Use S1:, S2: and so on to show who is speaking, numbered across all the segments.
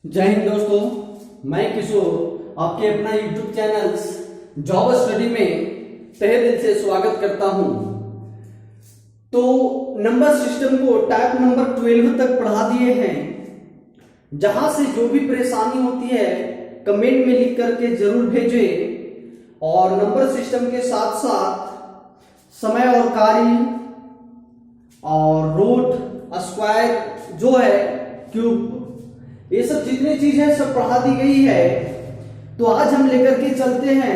S1: जय हिंद दोस्तों, मैं किशोर आपके अपना YouTube चैनल जॉब स्टडी में तहे दिल से स्वागत करता हूं। तो नंबर सिस्टम को टाइप नंबर 12 तक पढ़ा दिए हैं। जहां से जो भी परेशानी होती है कमेंट में लिख करके जरूर भेजें। और नंबर सिस्टम के साथ साथ समय और कार्य और रूट, स्क्वायर जो है, क्यूब, ये सब जितनी चीजें सब पढ़ा दी गई है। तो आज हम लेकर के चलते हैं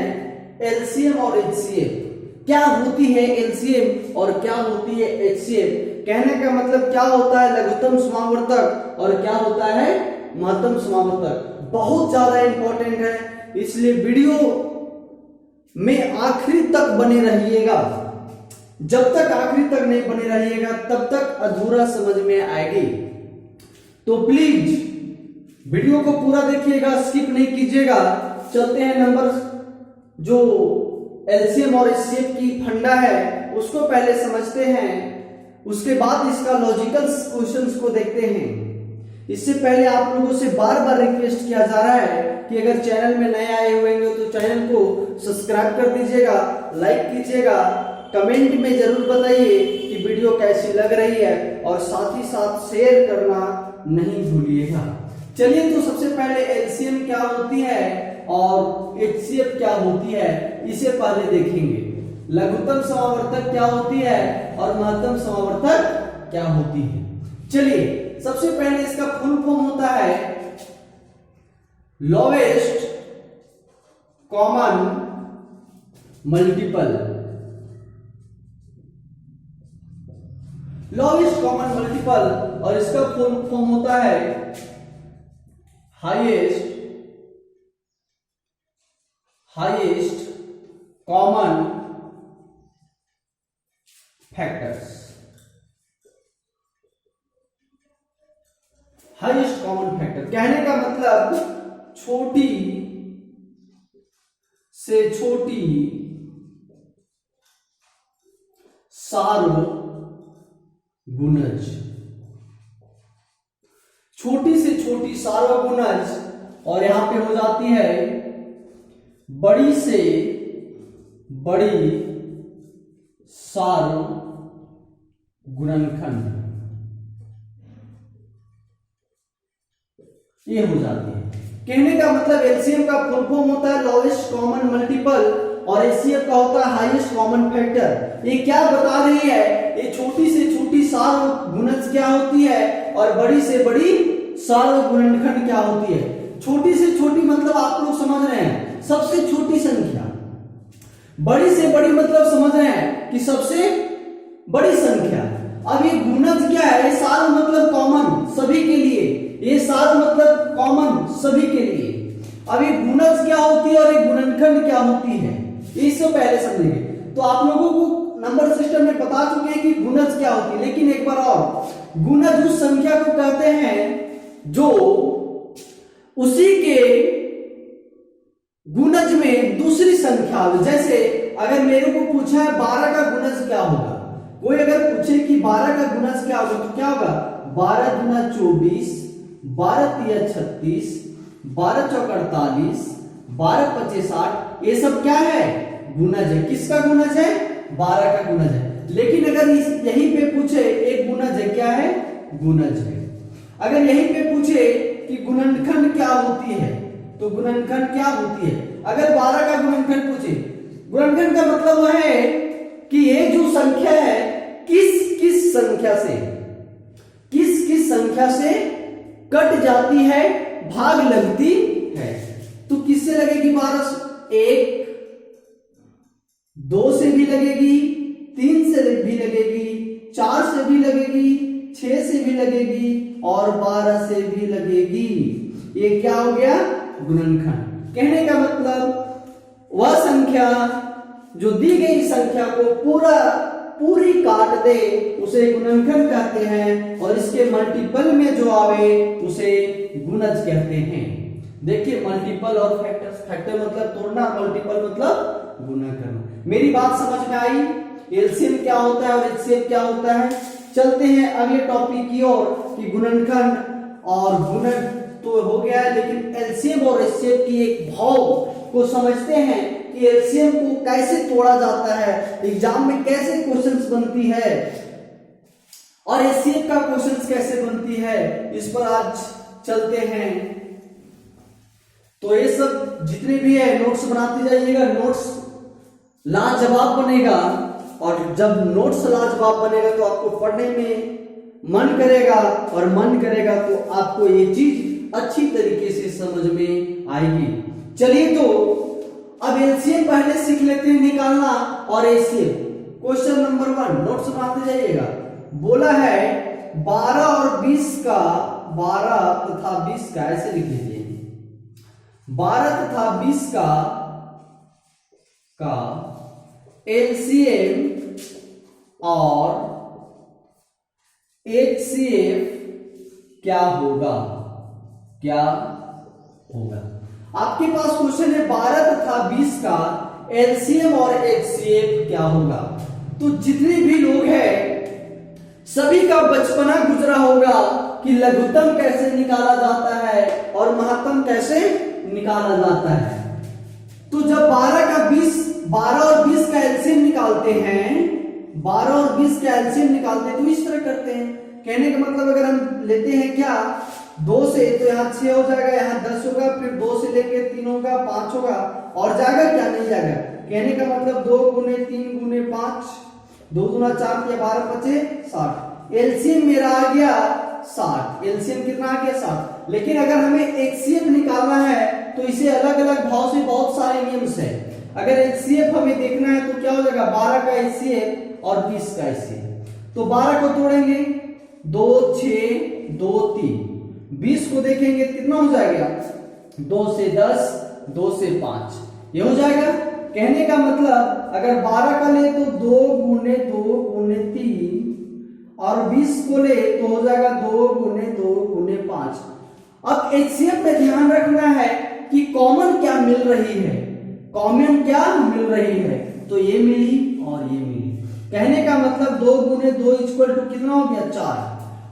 S1: एलसीएम और एचसीएफ। क्या होती है एलसीएम और क्या होती है एचसीएफ? कहने का मतलब क्या होता है लघुत्तम समावर्तक और क्या होता है महत्तम समावर्तक। बहुत ज्यादा इंपॉर्टेंट है, इसलिए वीडियो में आखिरी तक बने रहिएगा। जब तक आखिरी तक नहीं बने रहिएगा तब तक अधूरा समझ में आएगी। तो प्लीज वीडियो को पूरा देखिएगा, स्किप नहीं कीजिएगा। चलते हैं नंबर जो एलसीएम और एचसीएफ की फंडा है उसको पहले समझते हैं, उसके बाद इसका लॉजिकल क्वेश्चंस को देखते हैं। इससे पहले आप लोगों से बार बार रिक्वेस्ट किया जा रहा है कि अगर चैनल में नए आए हुए हैं तो चैनल को सब्सक्राइब कर दीजिएगा, लाइक कीजिएगा, कमेंट में जरूर बताइए कि वीडियो कैसी लग रही है और साथ ही साथ शेयर करना नहीं भूलिएगा। चलिए, तो सबसे पहले एलसीएम क्या होती है और एचसीएफ क्या होती है इसे पहले देखेंगे। लघुत्तम समावर्तक क्या होती है और महत्तम समावर्तक क्या होती है। चलिए, सबसे पहले इसका फुल फॉर्म होता है lowest common multiple. Lowest common multiple और इसका फुल फॉर्म होता है highest common factors. Highest common factor कहने का मतलब छोटी से छोटी सार्वगुणज। छोटी से छोटी सार्वगुणज और यहां पे हो जाती है बड़ी से बड़ी सार्वगुणनखंड। ये हो जाती है। कहने का मतलब एलसीएम का फुल फॉर्म होता है लोवेस्ट कॉमन मल्टीपल और एचसीएफ का होता है हाईएस्ट कॉमन फैक्टर। ये क्या बता रही है? ये छोटी से छोटी सार्वगुणज क्या होती है और बड़ी से बड़ी सार्वगुणनखंड क्या होती है। छोटी से छोटी मतलब आप लोग समझ रहे हैं सबसे छोटी संख्या, बड़ी से बड़ी मतलब समझ रहे हैं कि सबसे बड़ी संख्या। अब ये गुणज क्या है? ये सार्व मतलब कॉमन सभी के लिए, ये सार्व मतलब कॉमन सभी के लिए। अब ये गुणज क्या होती है और ये गुणनखंड क्या होती है, इससे पहले समझेंगे। तो आप लोगों को नंबर सिस्टम में बता चुके हैं कि गुणज क्या होती है, लेकिन एक बार और, गुणज उस संख्या को कहते हैं जो उसी के गुणज में दूसरी संख्या। जैसे अगर मेरे को पूछा है 12 का गुणज क्या होगा, कोई अगर पूछे कि 12 का गुणज क्या होगा तो क्या होगा? 12 दूना 24, 12 तिया 36, 12 चौक 48, 12 पच्चीस 60। ये सब क्या है? गुणज है। किसका गुणज है? 12 का गुणज है। लेकिन अगर यहीं पे पूछे एक गुणज है, क्या है? गुणज है। अगर यहीं पे पूछे कि गुणनखंड क्या होती है तो गुणनखंड क्या होती है। अगर 12 का गुणनखंड पूछे, गुणनखंड का मतलब वह है कि ये जो संख्या है किस किस संख्या से कट जाती है, भाग लगती है। तो किससे लगेगी? 12 से 1, 2 से भी लगेगी, 3 से भी लगेगी, 4 से भी लगेगी, 6 से भी लगेगी और 12 से भी लगेगी। ये क्या हो गया? गुणनखंड। कहने का मतलब वह संख्या जो दी गई संख्या को पूरी काट दे उसे गुणनखंड कहते हैं और इसके मल्टीपल में जो आवे उसे गुणज कहते हैं। देखिए, मल्टीपल और फैक्टर मतलब तोड़ना, मल्टीपल मतलब गुणा करना। मेरी बात समझ में आई? एलसीएम क्या होता है और एचसीएफ क्या होता है। चलते हैं अगले टॉपिक की ओर कि गुणनखंड और गुणज तो तो हो गया है, लेकिन एलसीएम और एचसीएफ की एक भाव को समझते हैं कि एलसीएम को कैसे तोड़ा जाता है, एग्जाम में कैसे क्वेश्चंस बनती है और एचसीएफ का क्वेश्चंस कैसे बनती है, इस पर आज चलते हैं। तो ये सब जितने भी है नोट्स बनाते जाइएगा, नोट्स लाजवाब बनेगा और जब नोट्स लाजवाब बनेगा तो आपको पढ़ने में मन करेगा और मन करेगा तो आपको ये चीज अच्छी तरीके से समझ में आएगी। चलिए तो अब एलसीएम पहले सीख लेते हैं निकालना और एचसीएफ। क्वेश्चन नंबर 1 नोट्स बनाते जाइएगा। बोला है 12 और 20 का, 12 तथा 20 का ऐसे लिख लीजिए, 12 तथा 20 का एलसीएम और एचसीएफ क्या होगा, क्या होगा। आपके पास क्वेश्चन है 12 तथा 20 का एलसीएम और एचसीएफ क्या होगा। तो जितने भी लोग हैं सभी का बचपना गुजरा होगा कि लघुत्तम कैसे निकाला जाता है और महत्तम कैसे निकाला जाता है। तो जब 12 और 20 का एलसीएम निकालते हैं, 12 और 20 का एलसीएम निकालते हैं तो इस तरह करते हैं। कहने का मतलब अगर हम लेते हैं क्या 2 से, तो यहाँ 6 हो जाएगा, यहाँ 10 होगा, फिर 2 से लेके 3 होगा, 5 होगा और जाएगा क्या, नहीं जाएगा। कहने का मतलब 2 गुने 3 गुने 5, 2 गुना 4 किया 12 पचे 60। एलसीएम मेरा आ गया 60। एलसीएम कितना आ गया 60। लेकिन अगर हमें एचसीएफ निकालना है तो इसे अलग अलग भाव से बहुत सारे नियम है। अगर एचसीएफ हमें देखना है तो क्या हो जाएगा 12 का एचसीएफ और 20 का एचसीएफ। तो 12 को तोड़ेंगे 2 6 2 3, 20 को देखेंगे कितना हो जाएगा 2 से 10, 2 से 5, ये हो जाएगा। कहने का मतलब अगर 12 का ले तो 2 गुने 2 गुने 3 और 20 को ले तो हो जाएगा 2 गुने 2 गुने 5। अब एचसीएफ में ध्यान रखना है कि कॉमन क्या मिल रही है, कॉमन क्या मिल रही है, तो ये मिली और ये मिली। कहने का मतलब 2 गुने 2 इक्वल टू कितना हो गया 4।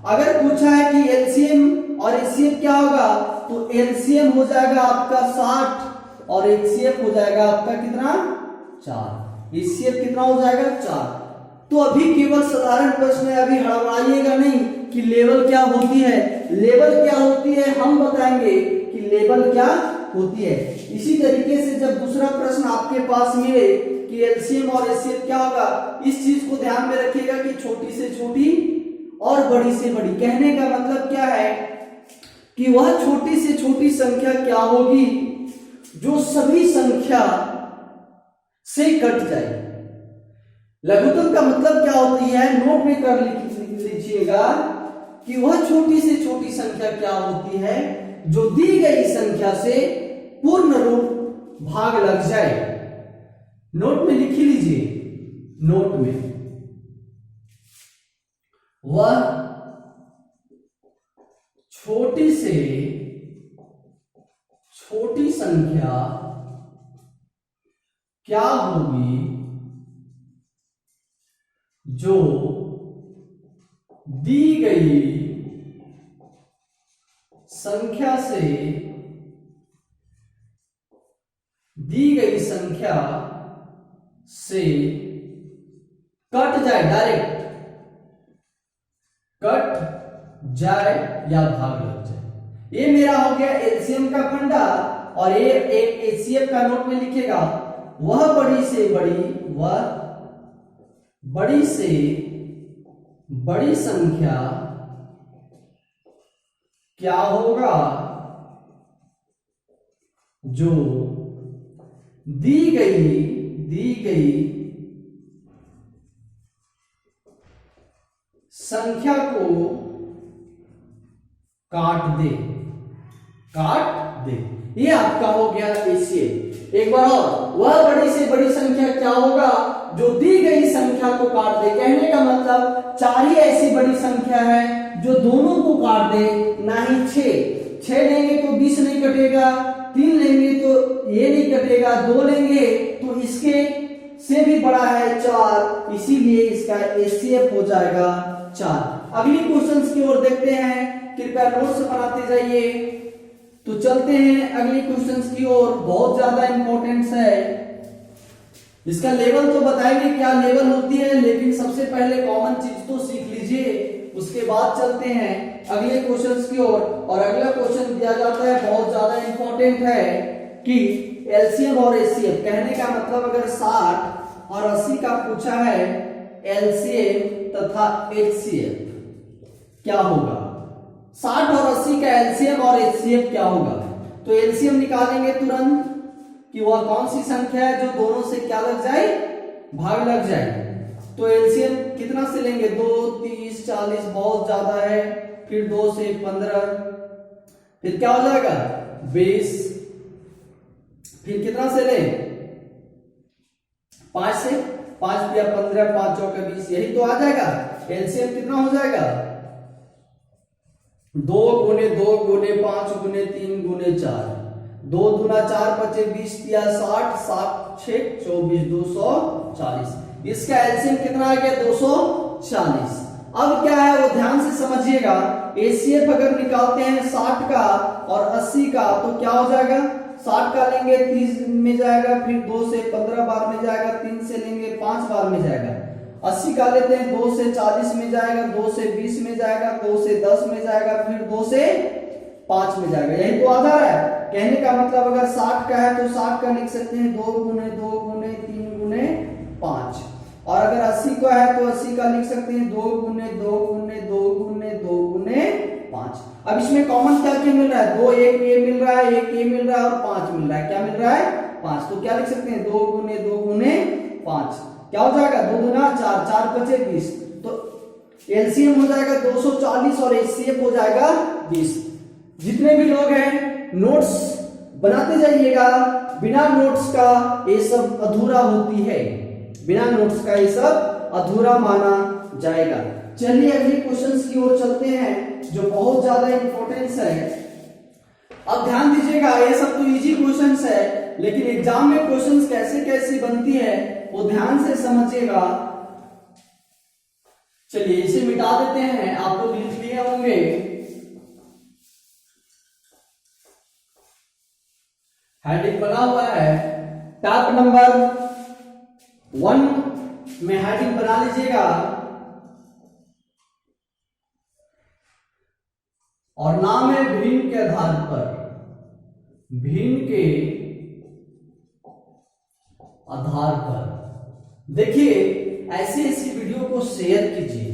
S1: अगर पूछा है कि एलसीएम और एचसीएफ क्या होगा तो एलसीएम हो जाएगा आपका 60 और एचसीएफ हो जाएगा आपका कितना 4। एचसीएफ कितना हो जाएगा 4। तो अभी केवल साधारण प्रश्न है, अभी हड़बड़ाइएगा नहीं कि लेवल क्या होती है। लेवल क्या होती है हम बताएंगे कि लेवल क्या होती है। इसी तरीके से जब दूसरा प्रश्न आपके पास मिले कि एलसीएम और एचसीएफ क्या होगा, इस चीज को ध्यान में रखिएगा कि छोटी से छोटी और बड़ी से बड़ी। कहने का मतलब क्या है कि वह छोटी से छोटी संख्या क्या होगी जो सभी संख्या से कट जाए। लघुत्तम का मतलब क्या होती है, नोट में कर लीजिएगा कि वह छोटी से छोटी संख्या क्या होती है जो दी गई संख्या से पूर्ण रूप भाग लग जाए। नोट में लिख लीजिए, नोट में वह छोटी से छोटी संख्या क्या होगी जो दी गई संख्या से कट जाए, डायरेक्ट कट जाए या भाग लग जाए। ये मेरा हो गया एलसीएम का फंडा। और ये एक एचसीएफ का नोट में लिखेगा वह बड़ी से बड़ी संख्या क्या होगा जो दी गई संख्या को काट दे। ये आपका हो गया एचसीएफ। एक बार और, वह बड़ी से बड़ी संख्या क्या होगा जो दी गई संख्या को काट दे। कहने का मतलब 4 ही ऐसी बड़ी संख्या है जो दोनों को काट दे, ना ही 6 लेंगे तो 20 नहीं कटेगा, 3 लेंगे तो ये नहीं कटेगा, 2 लेंगे तो इसके से भी बड़ा है 4, इसीलिए इसका एचसीएफ हो जाएगा 4। अगली क्वेश्चंस की ओर देखते हैं, कृपया नोट्स बनाते जाइए। तो चलते हैं अगले क्वेश्चंस की ओर। बहुत ज्यादा इंपॉर्टेंस है, इसका लेवल तो बताएंगे क्या लेवल होती है, लेकिन सबसे पहले कॉमन चीज तो सीख लीजिए, उसके बाद चलते हैं अगले क्वेश्चंस की ओर। और अगला क्वेश्चन दिया जाता है, बहुत ज्यादा इंपॉर्टेंट है कि एलसीएम और एचसीएफ, कहने का मतलब अगर 60 और 80 का पूछा है एलसीएम तथा एचसीएफ क्या होगा, 60 और 80 का एलसीएम और एचसीएफ क्या होगा। तो एलसीएम निकालेंगे तुरंत कि वह कौन सी संख्या है जो दोनों से क्या लग जाए, भाग लग जाए। तो एलसीएम कितना से लेंगे, 2, 30, 40 बहुत ज्यादा है, फिर 2 से 15, फिर क्या हो जाएगा 20, फिर कितना से ले 5 से, 5 या 15, 5 चौके 20, यही तो आ जाएगा। एलसीएम कितना हो जाएगा 2 गुने 2 गुने 5 गुने 3 गुने 4, 2 दूना 4 पचे 20 या 60, 7 6 24, 240। इसका एलसीएम कितना आ गया 240। अब क्या है वो ध्यान से समझिएगा, एचसीएफ अगर निकालते हैं 60 का और 80 का तो क्या हो जाएगा, 60 का लेंगे 30 में जाएगा, फिर 2 से 15 बार में जाएगा, 3 से लेंगे 5 बार में जाएगा, 80 का लेते हैं 2 से 40 में जाएगा, 2 से 20 में जाएगा, 2 से 10 में जाएगा, फिर 2 से 5 में जाएगा, यही तो आ जा रहा है। कहने का मतलब अगर 60 का है तो 60 का लिख सकते हैं 2 गुने 2 गुने 3 गुने 5, और अगर 80 का है तो 80 का लिख सकते हैं 2 गुने 2 गुने 2 गुने 2 गुने 5। अब इसमें कॉमन क्या क्या मिल रहा है, 2 एक ये मिल रहा है, एक ये मिल रहा है और 5 मिल रहा है, क्या मिल रहा है 5। तो क्या लिख सकते हैं 2 गुने 2 गुने 5, क्या हो जाएगा 2 दूना 4, 4 पचे 20, तो एलसीएम हो जाएगा 240 और एचसीएफ हो जाएगा 20। जितने भी लोग हैं नोट्स बनाते जाइएगा, बिना नोट्स का ये सब अधूरा होती है, बिना नोट्स का ये सब अधूरा माना जाएगा। चलिए अगले क्वेश्चंस की ओर चलते हैं जो बहुत ज्यादा इंपॉर्टेंस है। अब ध्यान दीजिएगा, ये सब तो इजी क्वेश्चंस है, लेकिन एग्जाम में क्वेश्चंस कैसे कैसे बनती है वो ध्यान से समझिएगा। चलिए इसे मिटा देते हैं, आप लोग लिख लिए होंगे। हेडिंग बना हुआ है, टैब नंबर 1 में हेडिंग बना लीजिएगा और नाम है भिन्न के आधार पर, भिन्न के आधार पर। देखिए ऐसी ऐसी वीडियो को शेयर कीजिए,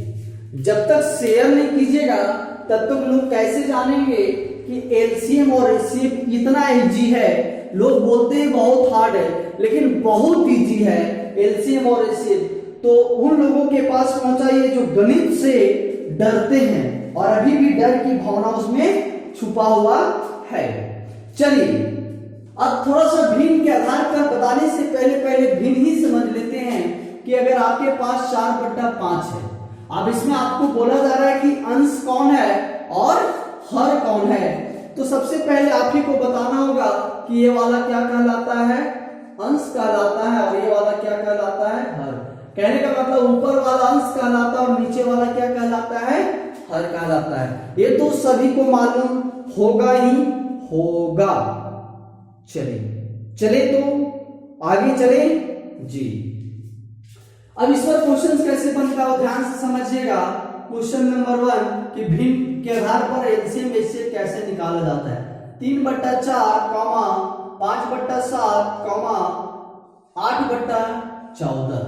S1: जब तक शेयर नहीं कीजिएगा तब तक लोग कैसे जानेंगे कि एलसीएम और एचसीएफ इतना इजी है। लोग बोलते हैं बहुत हार्ड है, लेकिन बहुत इजी है एलसीएम और एचसीएफ। तो उन लोगों के पास पहुंचाइए जो गणित से डरते हैं और अभी भी डर की भावना उसमें छुपा हुआ है। चलिए अब थोड़ा सा भिन्न के आधार पर बताने से पहले भिन्न ही समझ लेते हैं कि अगर आपके पास 4/5 है, अब इसमें आपको बोला जा रहा है कि अंश कौन है और हर कौन है। तो सबसे पहले आप ही को बताना होगा कि ये वाला क्या कहलाता है, अंश कहलाता है, और ये वाला क्या कहलाता है, हर। कहने का मतलब ऊपर वाला अंश कहलाता है और नीचे वाला क्या कहलाता है, हर कहलाता है। ये तो सभी को मालूम होगा ही होगा। चले तो आगे चले जी। अब इस पर क्वेश्चन कैसे बनता है ध्यान से समझिएगा। क्वेश्चन नंबर 1 कि भिन्न के आधार पर एलसीएम एचसीएफ कैसे निकाला जाता है। 3/4 कॉमा 5/7 कॉमा 8/14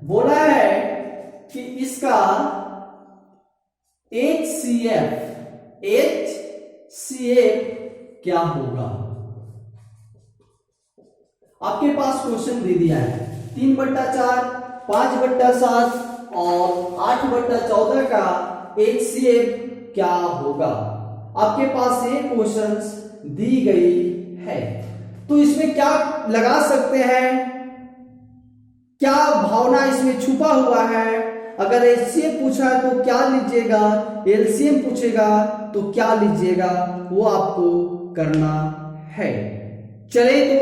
S1: बोला है कि इसका HCF क्या होगा। आपके पास क्वेश्चन दे दिया है 3/4 5/7 और 8/14 का HCF क्या होगा। आपके पास ये क्वेश्चंस दी गई है, तो इसमें क्या लगा सकते हैं, क्या भावना इसमें छुपा हुआ है। अगर एचसीएफ पूछा है तो क्या लीजिएगा, एलसीएम पूछेगा तो क्या लीजिएगा, वो आपको करना है। चले तो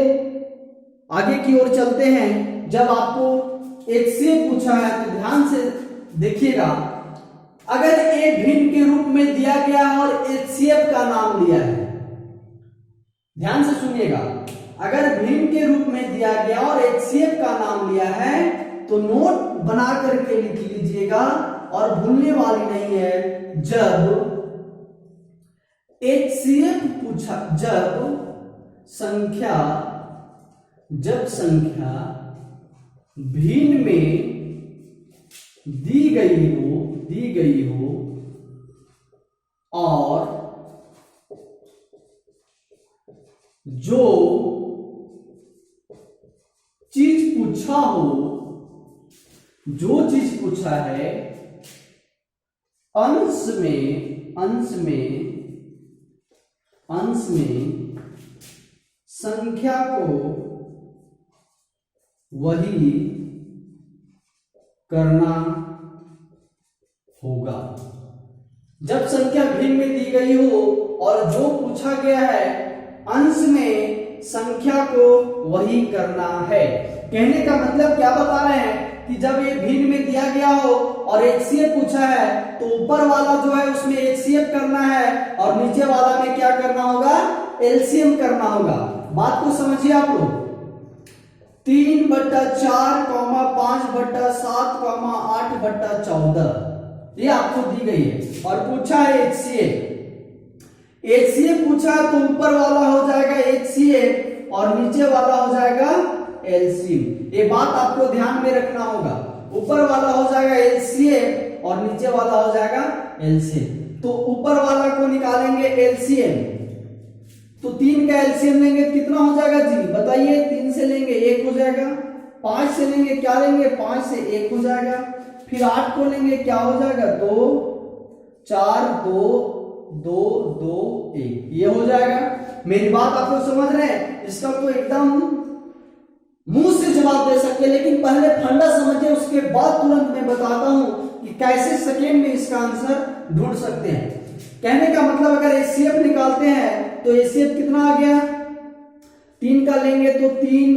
S1: आगे की ओर चलते हैं। जब आपको एचसीएफ पूछा है तो ध्यान से देखिएगा, अगर ए भिन्न के रूप में दिया गया है और एचसीएफ का नाम लिया है ध्यान से सुनिएगा, अगर भिन्न के रूप में दिया गया और HCF का नाम लिया है तो नोट बना करके लिख लीजिएगा और भूलने वाली नहीं है। जब HCF पूछा, जब संख्या भिन्न में दी गई हो और जो चीज पूछा है अंश में संख्या को वही करना होगा। जब संख्या भिन्न में दी गई हो और जो पूछा गया है अंश में संख्या को वही करना है। कहने का मतलब क्या बता रहे हैं कि जब ये भिन्न में दिया गया हो और HCF पूछा है तो ऊपर वाला जो है उसमें HCF करना है और नीचे वाला में क्या करना होगा, LCM करना होगा। बात को समझिए आप लोग। 3/4, 5/7, 8/14 ये आपको दी गई है और पूछा है HCF पूछा है तो ऊपर वाला हो जाएगा HCF और नीचे वाला हो जाएगा LCM। ये बात आपको ध्यान में रखना होगा। ऊपर वाला हो जाएगा LCM और नीचे वाला हो जाएगा LCM। तो ऊपर वाला को निकालेंगे LCM, तो 3 का LCM लेंगे कितना हो जाएगा जी बताइए। 3 से लेंगे 1 हो जाएगा, 5 से लेंगे क्या लेंगे, 5 से 1 हो जाएगा, फिर 8 को लेंगे क्या हो जाएगा 2, 4, 2, 2, 2, 1 ये हो जाएगा। मेरी बात आप लोग समझ रहे हैं। इसका तो एकदम मुंह से जवाब दे सकते हैं, लेकिन पहले फंडा समझिए, उसके बाद तुरंत मैं बताता हूं कि कैसे सेकेंड में इसका आंसर ढूंढ सकते हैं। कहने का मतलब अगर HCF निकालते हैं तो HCF कितना आ गया, 3 का लेंगे तो 3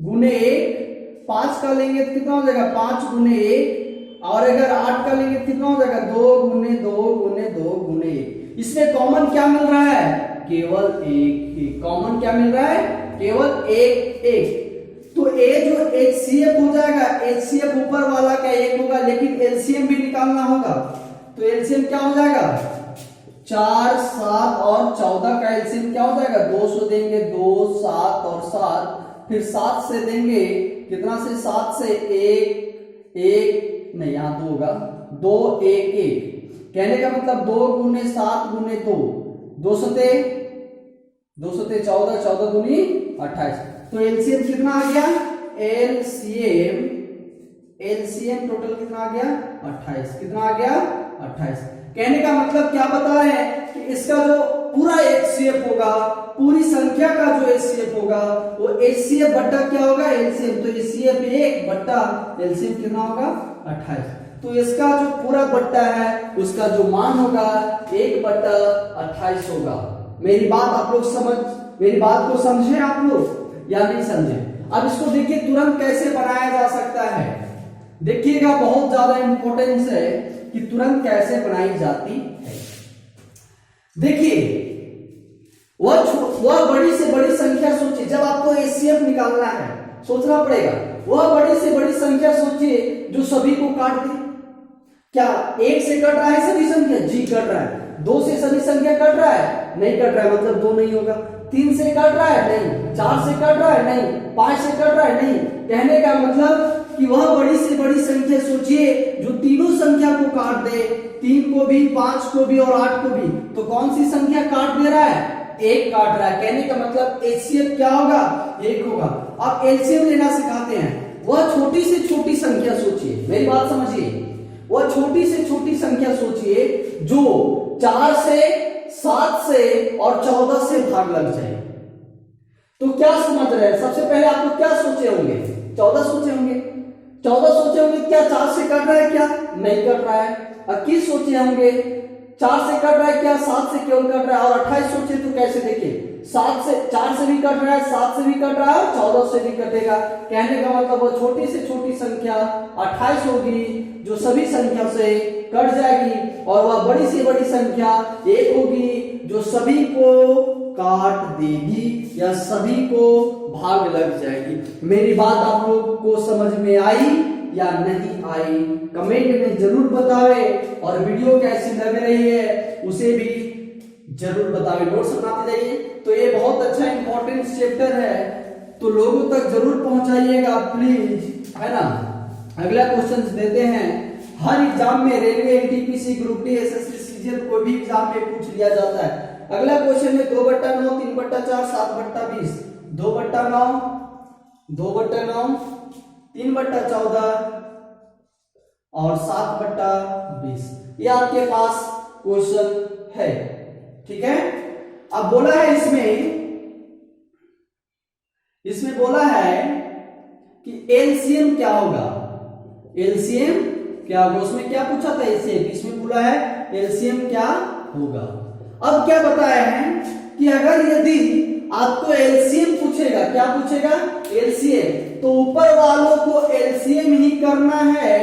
S1: गुने 1, 5 का लेंगे तो कितना हो जाएगा 5 गुने 1, और अगर 8 का लेंगे कितना हो जाएगा 2 गुने 2 गुने 2 गुने 1। इसमें कॉमन क्या मिल रहा है, केवल 1। कॉमन क्या मिल रहा है, केवल 1। तो ए जो HCF हो जाएगा, HCF ऊपर वाला का 1 होगा, लेकिन LCM भी निकालना होगा। तो LCM क्या हो जाएगा 4, 7 और 14 का LCM क्या हो जाएगा 2 से देंगे 2, 7 और 7, फिर 7 से देंगे कितना से 7 से 1 नहीं, यहां 2 होगा 2 1 1। कहने का मतलब 2 गुने 7 गुने 2, 2 सते 14, 14 दूनी 28। तो LCM कितना आ गया, LCM टोटल कितना आ गया 28। कितना आ गया 28। कहने का मतलब क्या बता रहे हैं कि इसका जो पूरा HCF होगा, पूरी संख्या का जो HCF होगा वो HCF बट्टा क्या होगा LCM। तो HCF 1 बट्टा LCM कितना होगा 28। तो इसका जो पूरा बट्टा है उसका जो मान होगा 1/28 होगा। मेरी बात को समझे आप लोग या नहीं समझे। अब इसको देखिए तुरंत कैसे बनाया जा सकता है, देखिएगा बहुत ज्यादा इंपॉर्टेंस है कि तुरंत कैसे बनाई जाती है। देखिए वह बड़ी से बड़ी संख्या सोचिए, जब आपको HCF निकालना है सोचना पड़ेगा, वह बड़ी से बड़ी संख्या सोचिए जो सभी को काट दे। क्या 1 से कट रहा है सभी संख्या, जी कट रहा है। 2 से सभी संख्या कट रहा है, नहीं कट रहा है, मतलब 2 नहीं होगा। 3 से कट रहा है, नहीं। 4 से कट रहा है, नहीं। 5 से कट रहा है, नहीं। कहने का मतलब कि वह बड़ी से बड़ी संख्या सोचिए जो तीनों संख्या को काट दे, 3 को भी, 5 को भी और 8 को भी। तो कौन सी संख्या काट दे रहा है, 1 काट रहा है। कहने का मतलब HCF क्या होगा 1 होगा। अब LCM लेना सिखाते हैं। वह छोटी से छोटी संख्या सोचिए, मेरी बात समझिए, वह छोटी से छोटी संख्या सोचिए जो 4 से, 7 से और 14 से भाग लग जाए। तो क्या समझ रहे हैं, सबसे पहले आप लोग क्या सोचे होंगे, 14 सोचे होंगे। 14 सोचे होंगे, क्या 4 से कट रहा है, क्या नहीं कट रहा है। 21 सोचे होंगे, 4 से कट रहा है क्या, 7 से केवल कट रहा है। और 28 सोचे तो कैसे, देखिए 7 से, 4 से भी कट रहा है, 7 से भी कट रहा है, 14 से भी कटेगा। कहने का मतलब वो छोटी से छोटी संख्या 28 होगी जो सभी संख्या से कट जाएगी, और वह बड़ी से बड़ी संख्या 1 होगी जो सभी को काट देगी या सभी को भाग लग जाएगी। मेरी बात आप लोग को समझ में आई या नहीं आई, कमेंट में जरूर बतावे। और वीडियो कैसी लग रही है उसे भी जरूर बतावे। नोट्स बनाते जाइए। तो ये बहुत अच्छा इंपॉर्टेंट चैप्टर है, तो लोगों तक जरूर पहुंचाइएगा प्लीज, है ना। अगला क्वेश्चन देते हैं। हर एग्जाम में railway, NTPC, group D, SSC, CGL कोई भी एग्जाम में पूछ लिया जाता है। अगला क्वेश्चन है 2/9, 3/4, 7/20, 2/9, 2/9, 3/14 और 7/20। ये आपके पास क्वेश्चन है, ठीक है। अब बोला है इसमें बोला है कि एलसीएम क्या होगा, एलसीएम क्या होगा। उसमें क्या पूछा था एलसीएम, इसमें बोला है एलसीएम क्या होगा। अब क्या बताया है कि अगर यदि आपको एलसीएम पूछेगा, क्या पूछेगा, एलसीएम, तो ऊपर वालों को एलसीएम ही करना है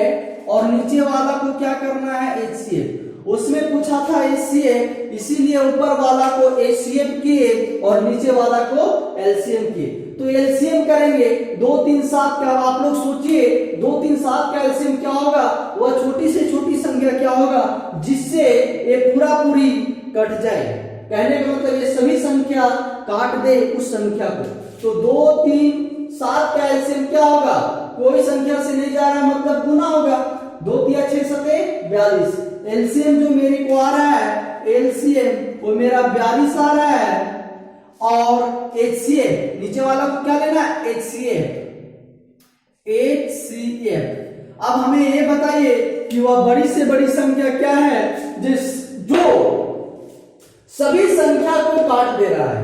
S1: और नीचे वाला को क्या करना है, एचसीएफ। उसमें पूछा था एचसीएफ, इसीलिए ऊपर वाला को एचसीएफ किए और नीचे वाला को एलसीएम किए। तो एलसीएम करेंगे 2 3 7 का। आप लोग सोचिए 2 3 7 का एलसीएम क्या होगा, वह छोटी से छोटी संख्या क्या होगा जिससे ये पूरा पूरी कट जाए। कहने का मतलब ये सभी संख्या काट दे उस संख्या को। तो 2 3 7 का एलसीएम क्या होगा, कोई संख्या से नहीं जा रहा मतलब गुना होगा। 2 3 6 7 42। एलसीएम जो मेरे को आ रहा है, एलसीएम वो मेरा 42 आ रहा है। और एचसीएफ नीचे वाला को क्या लेना है, एचसीएफ, एचसीएफ। अब हमें ये बताइए कि वह बड़ी से बड़ी संख्या क्या है जो सभी संख्या को काट दे रहा है।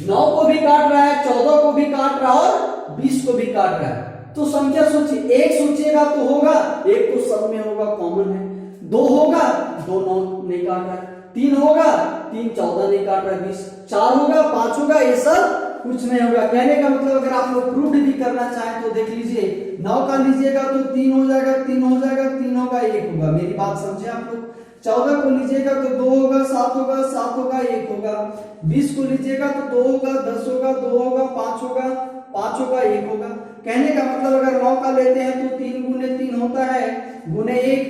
S1: 9 को भी काट रहा है, 14 को भी काट रहा है और 20 को भी काट रहा है। तो संख्या सोचिए, 1 सोचिएगा तो होगा, 1 तो सब में होगा, कॉमन है। 2 होगा, 2 9 नहीं काट रहा है। 3 होगा, 3 14 नहीं काट रहा है, 20। 4 होगा, 5 होगा, ये सब कुछ नहीं होगा। कहने का मतलब अगर आप लोग प्रूफ भी करना चाहें तो देख लीजिए, 9 का लीजिएगा तो 3 हो जाएगा, 3 हो जाएगा, 3 होगा, 1 होगा। मेरी बात समझे आप लोग। 14 को लीजिएगा तो 2 होगा, 7 होगा, 7 होगा, 1 होगा। 20 को लीजिएगा तो 2 होगा, 10 होगा, 2 होगा, 5 होगा, 5 होगा, 1 होगा। कहने का मतलब अगर 9 का लेते हैं तो 3 गुने 3 होता है, गुने 1।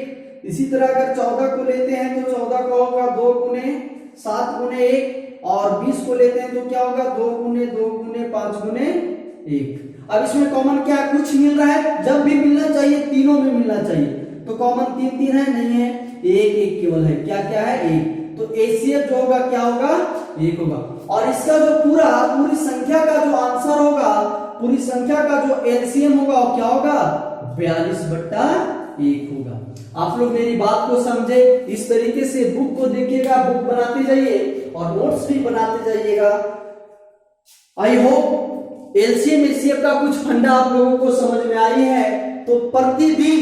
S1: इसी तरह अगर 14 को लेते हैं तो 14 का होगा 2 गुने 7 गुने 1। और 20 को लेते हैं तो क्या होगा, 2 गुने 2 गुने 5 गुने 1। अब इसमें कॉमन क्या कुछ मिल रहा है, जब भी मिलना चाहिए तीनों में मिलना चाहिए। तो कॉमन 3 3 है, नहीं है, 1 1 केवल है। क्या क्या है, 1। तो एचसीएफ जो होगा क्या होगा, 1 होगा। और इसका जो पूरी संख्या का जो आंसर होगा, पूरी संख्या का जो एलसीएम होगा वो क्या होगा, 42/1 होगा। आप लोग मेरी बात को समझे। इस तरीके से बुक को देखिएगा, बुक बनाते जाइए और नोट्स भी बनाते जाइएगा। आई होप एलसीएम एचसीएफ का कुछ फंडा आप लोगों को समझ में आई है। तो प्रतिदिन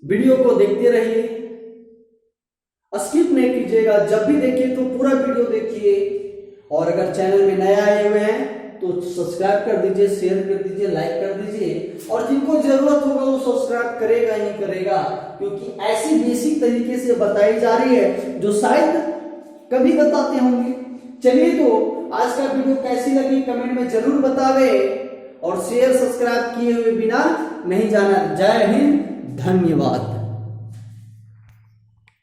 S1: वीडियो को देखते रहिए, स्किप नहीं कीजिएगा। जब भी देखिए तो पूरा वीडियो देखिए। और अगर चैनल में नए आए हुए हैं तो सब्सक्राइब कर दीजिए, शेयर कर दीजिए, लाइक कर दीजिए। और जिनको जरूरत होगा वो सब्सक्राइब करेगा ही करेगा, क्योंकि ऐसी बेसिक तरीके से बताई जा रही है जो शायद कभी बताते होंगे। चलिए, तो आज का वीडियो कैसी लगी कमेंट में जरूर बतावे और शेयर सब्सक्राइब किए हुए बिना नहीं जाना। जय हिंद, धन्यवाद।